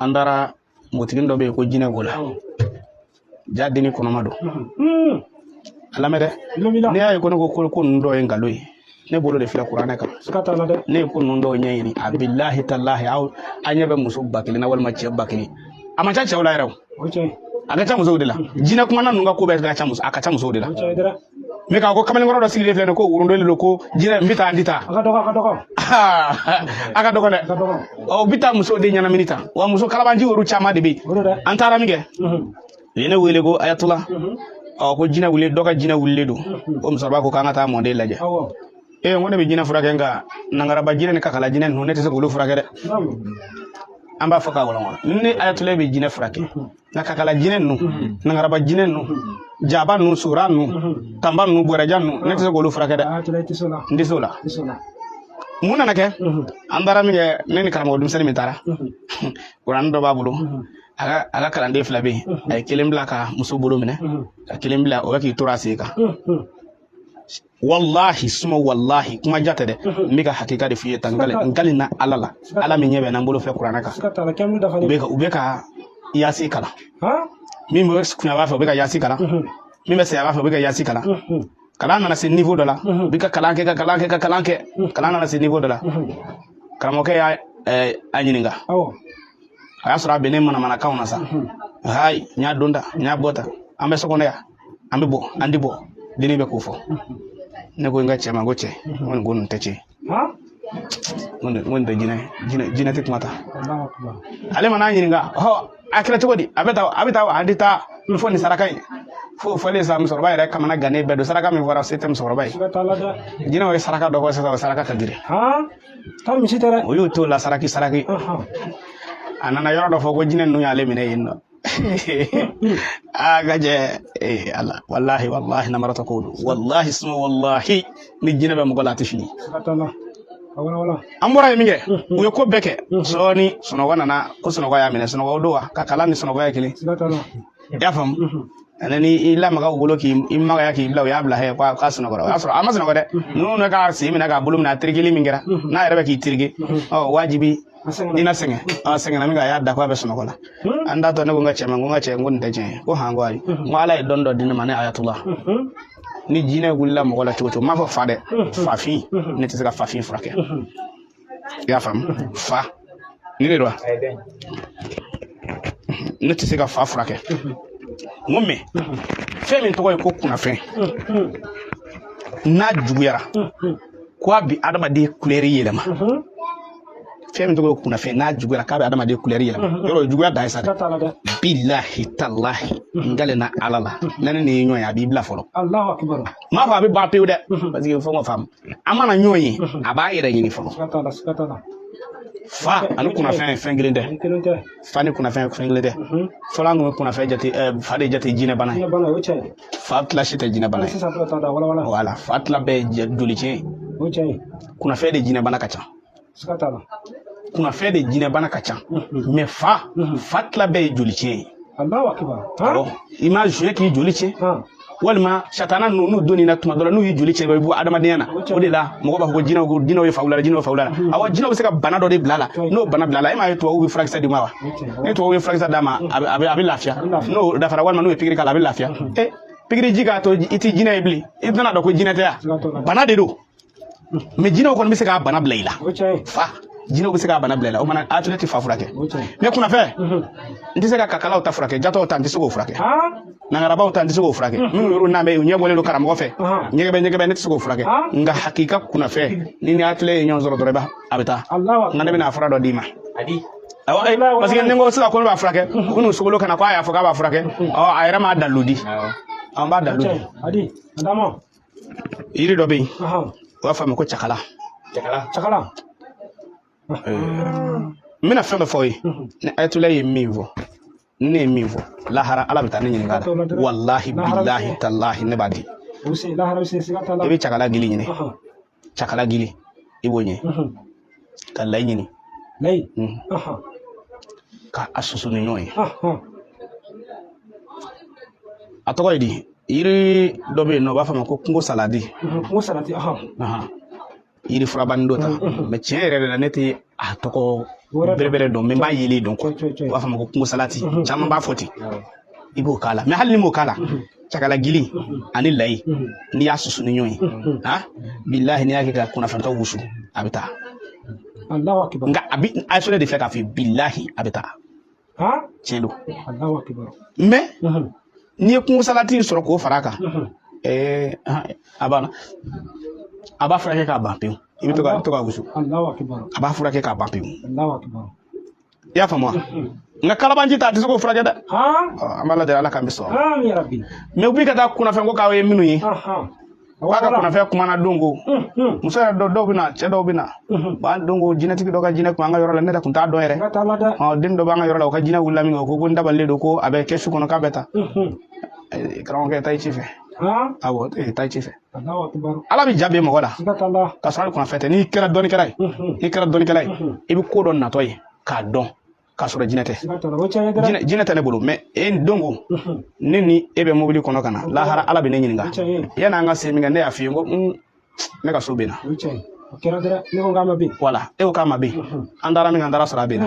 andara motigin dɔ bɛ yen ko jinɛ b'o la ja deni kɔnɔma don a lamɛn dɛ ne y'a ye ko ne ko ninnu dɔ ye nkalon ye ne bolo de filɛ kuranɛ kan ne ye ko ninnu dɔw ɲɛɲini a bilahi talahi aw ɲɛ bɛ muso 1000 na walima cɛ 1000 a man ca cɛw la yɛrɛ o a ka ca musow de la jinɛ kumana ninnu ka ko bɛɛ a ka ca musow de la mais k'a ko kamalenkɔrɔ dɔ sigilen filɛ nin ko wurundoli don ko jinɛ n bɛ taa n tɛ taa a ka dɔgɔ dɛ ɔ bi taa musow de ɲɛnamini ta wa muso kalabanji olu caman de bɛ yen an taara min kɛ u ye ne wele ko ayatollah ko jinɛ wuli dɔ ka jinɛ wulilen don ko musokɔrɔba ko k'an ka taa mɔden lajɛ ko ne bɛ jinɛ furakɛ nka nangaraba jinɛ ni kakala jinɛ ninnu ne tɛ se k'olu furakɛ dɛ an b'a fɔ k'a wɔlɔn ni ayatollah bɛ jinɛ furakɛ nka kakala jinɛ ninnu nangaraba jinɛ ninnu jaba ninnu sora ninnu tanba ninnu bɔrɛja ninnu ne tɛ se k'olu furakɛ dɛ n tɛ se o la mun nana kɛ an taara min kɛ ne ni karamɔgɔ denmisɛnnin min taara kuranɛ dɔ b'a bolo a ka kalanden 2 bɛ yen a ye 1 bila ka muso bolo minɛ ka 1 bila o bɛ k'i tora a sen kan wallahi suma wallahi kuma jate dɛ n bɛ ka hakika de f'i ye tan ngali na ala la ala min ɲɛ bɛ n'an bolo filɛ kuranɛ kan u bɛ ka yaasi kalan min bɛ kuɲaba fɛ u bɛ ka yaasi kalan min bɛ sayaba fɛ u bɛ ka yaasi kalan kalan nana se niveau dɔ la u bɛ ka kalan kɛ kalan nana se niveau dɔ la karamɔgɔkɛ y'a ɲininka a y'a sɔrɔ a bɛ ne manamanakanw na sa hayi n y'a don ta n y'a bɔ ta an bɛ so kɔnɔ yan an bɛ bɔ an tɛ bɔ denni bɛ k'o fɔ ne ko n ka cɛ ma ko cɛ n ko nin tɛ cɛ n ko nin tɛ jinɛ tɛ kuma ta ale mana ɲininka a kɛra cogo di a bɛ taa an tɛ taa fɔ nin saraka in fɔlen sa musokɔrɔba yɛrɛ kamana gannen bɛɛ don saraka min fɔra se tɛ musokɔrɔba ye jinɛw ye saraka dɔ fɔ sisan o saraka ka girin o y'o to la saraki a nana yɔrɔ dɔ fɔ ko jinɛ ninnu y'ale minɛ yen nɔ a ka jɛ ala wallahi namarata ko don wallahi suma wallahi ni jinɛ bɛ mɔgɔ la a tɛ fili an bɔra yen min kɛ u ye ko bɛɛ kɛ sɔɔni sunɔgɔ nana ko sunɔgɔ y'a minɛ sunɔgɔ don wa ka kalan ni sunɔgɔ ye kelen i y'a faamu ani ni i lamaga u bolo k'i magaya k'i bila u y'a bila hɛ k'a sunɔgɔra o y'a sɔrɔ a ma sunɔgɔ dɛ ninnu ne k'a sen minɛ k'a bolo minɛ a terikili min kɛra n'a yɛrɛ bɛ k'i terike wajibi i na sɛgɛn sɛgɛnna min kɛ a y'a da ko a bɛ sunɔgɔ la an t'a to ne ko n ka cɛ ma n ko nin tɛ tiɲɛ ye ko han ko ayi n ko ala ye dɔnni dɔ di ne ma ne ayatollah ni jinɛ wulila mɔgɔ la cogo o cogo n m'a fɔ fa dɛ fafin ne tɛ se ka fafin furakɛ i y'a faamu fa ni de don wa ne tɛ se ka fa furakɛ n ko mɛ fɛn min tɔgɔ ye ko kunnafɛn n'a juguyara ko a bɛ adamaden couleur yɛlɛma fɛn min tɔgɔ ye kunnafɛn n'a juguyara k'a bɛ adamaden couleur yɛlɛma yɔrɔ juguya dan ye sa dɛ bilahi talahi n gale na ala la ne ni ye ɲɔgɔn ye a b'i bila fɔlɔ n m'a fɔ a bɛ ban pewu dɛ parce que fo n ka faamu an mana ɲɔgɔn ye a b'a yɛrɛ ɲini fɔlɔ fa ani kunnafɛn fɛn kelen tɛ fa ni kunnafɛn fɛn kelen tɛ fɔlɔ an kun bɛ kunnafɛn jate fa de jate jinɛ bana ye fa tila si tɛ jinɛ bana ye wala fa tila bɛɛ ye joli tiɲɛ kunnafɛn de jinɛ bana ka ca kunnafɛn de jinɛ bana ka ca mais fa tila bɛɛ ye joli tiɲɛ ye i ma joué k'i joli tiɲɛ walima satana n'u donnina tuma dɔ la n'u y'i joli cɛ i bɔ adamadenya na o de la mɔgɔ b'a fɔ ko jinɛw ye fawula awɔ jinɛw bɛ se ka bana dɔ de bila la n'o bana bila la e m'a ye tubabuw bɛ furakisɛ di ma wa ni tubabuw ye furakisɛ d'a ma a bɛ lafiya n'o dafara walima n'u ye pikiri k'a la a bɛ lafiya pikiri ji k'a to i tɛ jinɛ ye bilen i tɛna dɔn ko jinɛ tɛ yan bana de don mais jinɛw kɔni bɛ se k'a bana bila i la fa jinɛw bɛ se k'a bana bila i la o mana a tɛ ne tɛ fa furakɛ mais kunnafɛn n tɛ se ka kakalaw ta furakɛ jatɔw ta n tɛ se k'o furakɛ nangarabaw ta n tɛ se k'o furakɛ minnu yɔrɔ n'a bɛ yen u ɲɛ bɔlen don karamɔgɔ fɛ ɲɛgɛbɛ ne tɛ se k'o furakɛ nka hakika kunnafɛn ni ni hakili ye ɲɔgɔn sɔrɔ dɔrɔn a bɛ taa nka ne bɛna fura dɔ d'i ma parce que ni n ko sisan ko ne b'a furakɛ ko n'u sogolo kana ko a y'a fɔ k'a b'a furakɛ a yɛrɛ m'a dalu di an b'a dalu di yiri dɔ bɛ yen u b'a fɔ a ma ko cakala n bɛna fɛn dɔ fɔ ye ni ayatollah ye min fɔ ni ne ye min fɔ lahara ala bɛ taa ne ɲininka la wallahi billahi talahi ne b'a di i bɛ cakala gili ɲini cakala gili i b'o ɲini ka layi ɲini ka a susu ni ɲɔgɔn ye a tɔgɔ ye di yiri dɔ bɛ yen nɔ u b'a fɔ a ma ko kungo saladi yiri furaban dɔ ta mais tiɲɛ yɛrɛ la ne tɛ a tɔgɔ berebere dɔn mais n b'a yeli dɔn quoi u b'a fɔ ma ko kungo salati caman b'a fɔ ten i b'o k'a la mais hali ni m'o k'a la cagala gili ani layi n'i y'a susu ni ɲɔgɔn ye bilahi n'i y'a kɛ ka kunnafɛntɔ wusu a bɛ taa nka a ye de fɛ k'a fɔ bilahi a bɛ taa tiɲɛ don mais n'i ye kungo salati sɔrɔ k'o fara a kan a banna a b'a furakɛ k'a ban pewu i bɛ to ka wusu a b'a furakɛ k'a ban pewu i y'a faamu wa nka kalabanji ta a tɛ se k'o furakɛ dɛ an b'a lajɛ ala k'an bɛ sɔrɔ mais u b'i ka taa kunnafɛn ko k'aw ye minnu ye k'a ka kunnafɛn kumana don ko muso yɛrɛ dɔw bɛ na cɛ dɔw bɛ na b'an don ko jinɛtigi dɔ ka jinɛ kun an ka yɔrɔ la ne yɛrɛ tun t'a dɔn yɛrɛ den dɔ b'an ka yɔrɔ la o ka jinɛ wulila min kɛ o ko n dabalilen don ko a bɛ kɛ su kɔnɔ k'a bɛ taa karamɔgɔkɛ taa i ci fɛ awɔ taa i ci fɛ ala bɛ jaabi mɔgɔ la ka sɔrɔ hali kunnafɛn tɛ n'i kɛra dɔnnikɛla ye i bɛ ko dɔ natɔ ye k'a dɔn k'a sɔrɔ jinɛ tɛ jinɛ tɛ ne bolo mais don ko ne ni e bɛ mobili kɔnɔ ka na lahara ala bɛ ne ɲininka yanni an ka se min kɛ ne y'a f'i ye ko ne ka so bɛ na wala e ko k'a ma bɛ an taara min kɛ an taara sɔrɔ a bɛ na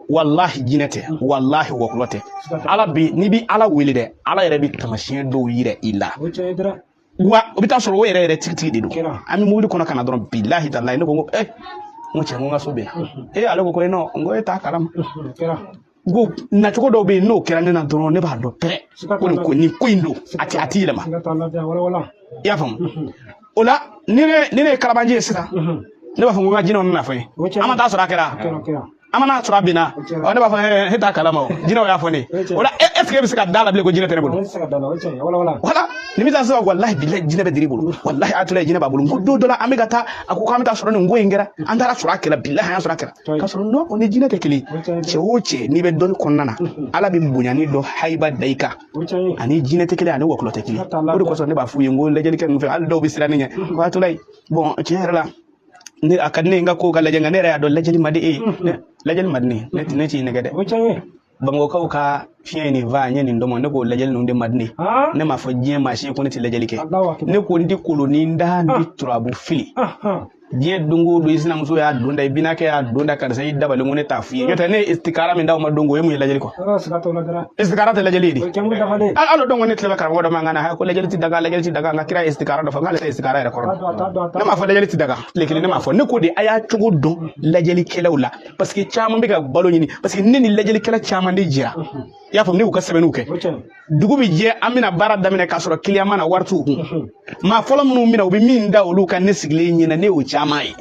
walahi jinɛ tɛ walahi wɔkulɔ tɛ ala bɛ n'i bɛ ala wele dɛ ala yɛrɛ bɛ taamasiyɛn dɔw yira i la wa o bɛ taa sɔrɔ o yɛrɛ tigitigi de don an bɛ mobili kɔnɔ ka na dɔrɔn bilahi talahi ne ko n ko cɛ n ko n ka so bɛ na ale ko non n ko e t'a kalama ko nacogo dɔw bɛ yen n'o kɛra ne na dɔrɔn ne b'a dɔn pɛrɛ ko nin ko in don a tɛ yɛlɛma i y'a faamu o la ni ne ye kalabanji ye sisan ne b'a fɔ ko n ka jinɛw nana fɔ n ye an ma taa sɔrɔ a kɛra an mana sɔrɔ a binna ne b'a fɔ e t'a kalama o jinɛw y'a fɔ ne ye o la est ce que e bɛ se ka da la bilen ko jinɛ tɛ ne bolo wala ni bɛ taa sɔrɔ walahi bilahi jinɛ bɛ diri bolo walahi a tula jinɛ b'a bolo n ko don dɔ la an bɛ ka taa a ko k'an bɛ taa sɔrɔ nin ko in kɛra an taara sɔrɔ a kɛra bilahi an y'a sɔrɔ a kɛra ka sɔrɔ non o ni jinɛ tɛ kelen cɛ o cɛ n'i bɛ dɔnni kɔnɔna na ala bɛ bonyani dɔ hayiba da i kan ani jinɛ tɛ kelen ani wɔkulɔ tɛ kelen o de kosɔn ne b'a f'u ye n ko lajɛlikɛ ninnu fɛ hali dɔw bɛ siran ne ɲɛ ko a tula bon tiɲɛ yɛrɛ la ne a ka di ne ye n ka ko ka lajɛ nka ne yɛrɛ y'a dɔn lajɛli man di e ye lajɛli man di ne ye ne t'i nɛgɛ dɛ bamakɔkaw ka fiɲɛ nin va ɲɛ nin dɔmɔ ne k'o lajɛli ninnu de man di ne ye ne m'a fɔ diɲɛ maa si ko ne tɛ lajɛli kɛ ne ko n tɛ koloni n da n tɛ turabu fili diɲɛ don o don i sinamuso y'a don da i binakɛ y'a don da karisa i dabali ko ne t'a f'i ye n'o tɛ ne ye istikara min d'aw ma don o ye mun ye lajɛli kɔ istikara tɛ lajɛli ye de hali don ko ne tilala karamɔgɔ dɔ man kan na ko lajɛli tɛ daga lajɛli tɛ daga n ka kira ye istikara dɔ fɔ k'ale tɛ istikara yɛrɛ kɔrɔ ne m'a fɔ lajɛli tɛ daga tile kelen ne m'a fɔ ne ko de a y'a cogo dɔn lajɛlikɛlaw la parce que caman bɛ ka balo ɲini parce que ne ni lajɛlikɛla caman de jɛra i y'a fɔ ne y'u ka sɛbɛnniw kɛ dugu bɛ jɛ an bɛna baara daminɛ k'a sɔrɔ client ma na wari t'u kun maa fɔlɔ minnu bɛna u bɛ min da olu kan ne sigilen ɲɛna ne y'o caman ye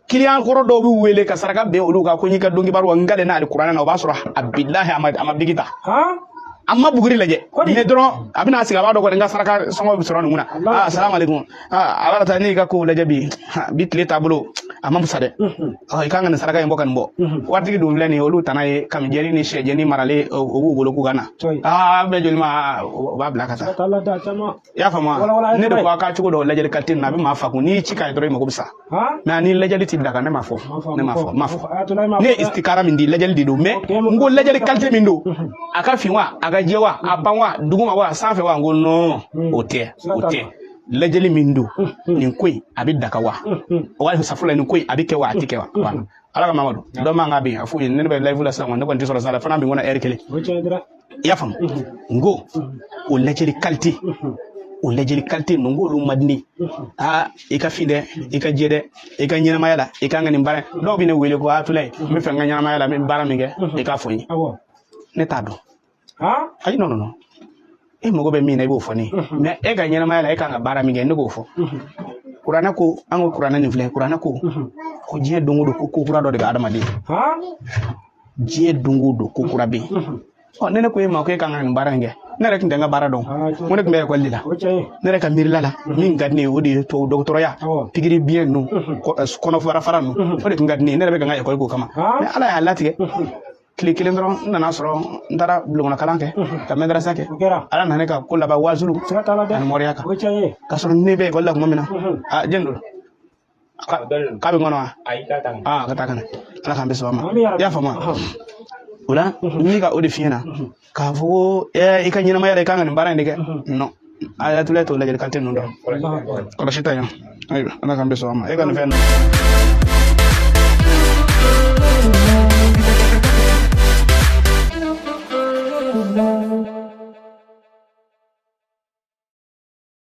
client kɔrɔ dɔw bɛ wele ka saraka bɛn olu kan ko n y'i ka dɔnkibaru wa n gale n'ale kuranɛ na o b'a sɔrɔ a bilahi a ma bigi ta a ma buguri lajɛ ne dɔrɔn a bɛna sigi a b'a dɔn kɔni n ka saraka sɔngɔ bɛ sɔrɔ nin kunna salamalekun ala ka taa ne y'i ka kow lajɛ bi tile taabolo a ma fisa dɛ i kan ka nin saraka in bɔ ka nin bɔ waritigi dun filɛ nin ye olu tana ye kamijɛni ni sɛjɛni maralen o b'u bolo k'u ka na bɛɛ joli ma o b'a bila ka taa i y'a faamu ne de ko a ka cogo dɔ lajɛli kalite ninnu a bɛ maa fa kun n'i ci k'a ye dɔrɔn i mago bɛ sa mais ni lajɛli tɛ daga ne m'a fɔ ne ye istikara min di lajɛli de don mais n ko lajɛli kalite min don a ka fin wa a ka jɛ wa a ban wa duguma wa sanfɛ wa n ko non o tɛ lajɛli min don nin ko in a bɛ daga wa wali safula nin ko in a bɛ kɛ wa a tɛ kɛ wa ala ka mamadu dɔ man kan bɛ yen a f'u ye ne bɛ live la sisan ne kɔni tɛ sɔrɔ sisan la fana bɛ n kɔnɔ heure kelen i y'a faamu n ko o lajɛli kalite ninnu n k'olu man di ne ye i ka fin dɛ i ka jɛ dɛ i ka ɲɛnamaya la i ka kan ka nin baara dɔw bɛ ne wele ko Atulaye n bɛ fɛ n ka ɲɛnamaya la n bɛ baara min kɛ i k'a fɔ n ye ne t'a dɔn ayi non e mago bɛ min na i b'o fɔ ne ye mais e ka ɲɛnamaya la e kan ka baara min kɛ ne b'o fɔ kuranɛ ko an ko kuranɛ nin filɛ kuranɛ ko diɲɛ don o don ko kura dɔ de bɛ adamaden diɲɛ don o don ko kura bɛ yen ne ne ko e ma ko e kan ka nin baara in kɛ ne yɛrɛ tun tɛ n ka baara dɔn ko ne tun bɛ ekɔli de la ne yɛrɛ ka miirila la min ka di ne ye o de ye tubabu dɔgɔtɔrɔya pikiri biyɛn ninnu kɔnɔfara fara ninnu o de tun ka di ne ye ne yɛrɛ bɛ ka n ka ekɔli k'o kama mais ala y'a latigɛ tile kelen dɔrɔn n nana sɔrɔ n taara bulon kɔnɔ kalan kɛ ka madrasa kɛ ala nana ne ka ko laban waazulu ani mɔriya kan ka sɔrɔ ne bɛ ekɔli la tuma min na jɛn don k'a bɛ n kɔnɔ wa ka taa ka na ala k'an bɛ sɔn ma i y'a faamu o la n bɛ ka o de f'i ɲɛna k'a fɔ ko i ka ɲɛnamaya la i kan ka nin baara in de kɛ non ayatullah to lajal kantin no do ko shi tayo aywa ana kan be so ama e kan fen Thank you.